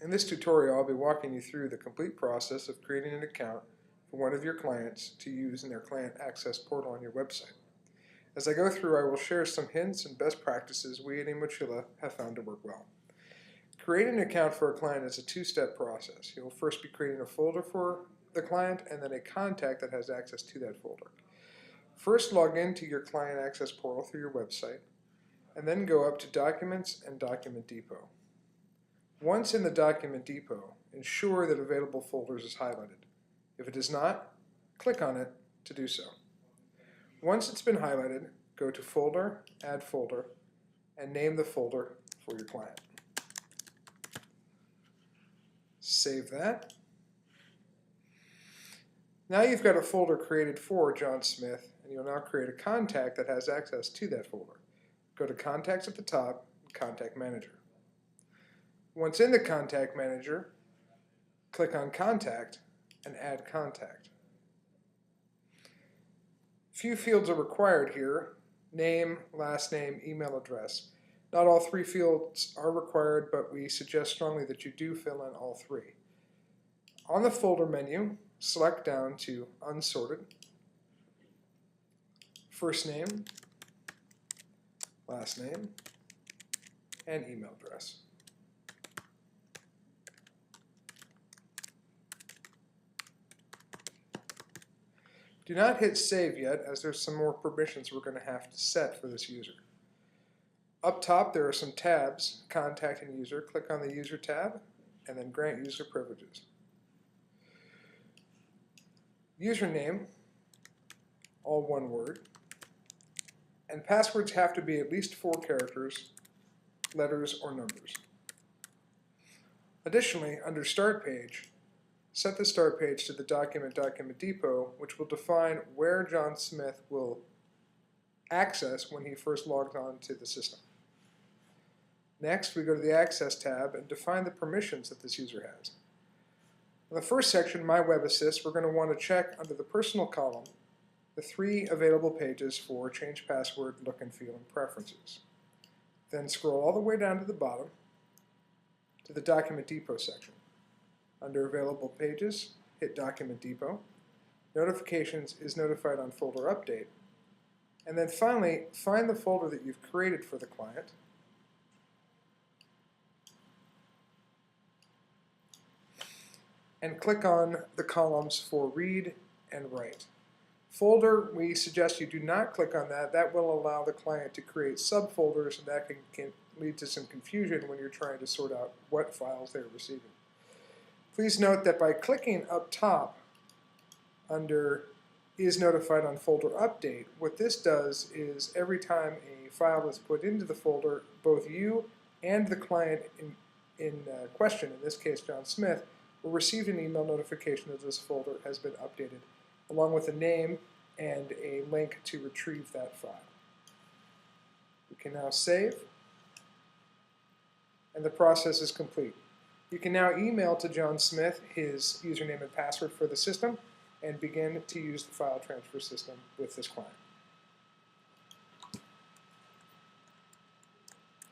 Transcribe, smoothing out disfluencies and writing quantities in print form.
In this tutorial, I'll be walking you through the complete process of creating an account for one of your clients to use in their client access portal on your website. As I go through, I will share some hints and best practices we at eMochila have found to work well. Creating an account for a client is a two-step process. You will first be creating a folder for the client and then a contact that has access to that folder. First, log into your client access portal through your website, and then go up to Documents and Document Depot. Once in the Document Depot, ensure that Available Folders is highlighted. If it is not, click on it to do so. Once it's been highlighted, go to Folder, Add Folder, and name the folder for your client. Save that. Now you've got a folder created for John Smith, and you'll now create a contact that has access to that folder. Go to Contacts at the top, and Contact Manager. Once in the Contact Manager, click on Contact and Add Contact. Few fields are required here: name, last name, email address. Not all three fields are required, but we suggest strongly that you do fill in all three. On the folder menu, select down to Unsorted, first name, last name, and email address. Do not hit Save yet, as there's some more permissions we're going to have to set for this user. Up top there are some tabs, Contact and User. Click on the User tab and then grant user privileges. Username, all one word, and passwords have to be at least 4 characters, letters, or numbers. Additionally, under Start Page, set the start page to the Document Depot, which will define where John Smith will access when he first logs on to the system. Next, we go to the Access tab and define the permissions that this user has. In the first section, My Web Assist, we're going to want to check under the Personal column the 3 available pages for Change Password, Look and Feel, and Preferences. Then scroll all the way down to the bottom to the Document Depot section. Under Available Pages, hit Document Depot. Notifications is notified on Folder Update. And then finally, find the folder that you've created for the client. And click on the columns for Read and Write. Folder, we suggest you do not click on that. That will allow the client to create subfolders, and that can lead to some confusion when you're trying to sort out what files they're receiving. Please note that by clicking up top under Is Notified on Folder Update, what this does is every time a file is put into the folder, both you and the client in question, in this case John Smith, will receive an email notification that this folder has been updated, along with a name and a link to retrieve that file. We can now save, and the process is complete. You can now email to John Smith his username and password for the system and begin to use the file transfer system with this client.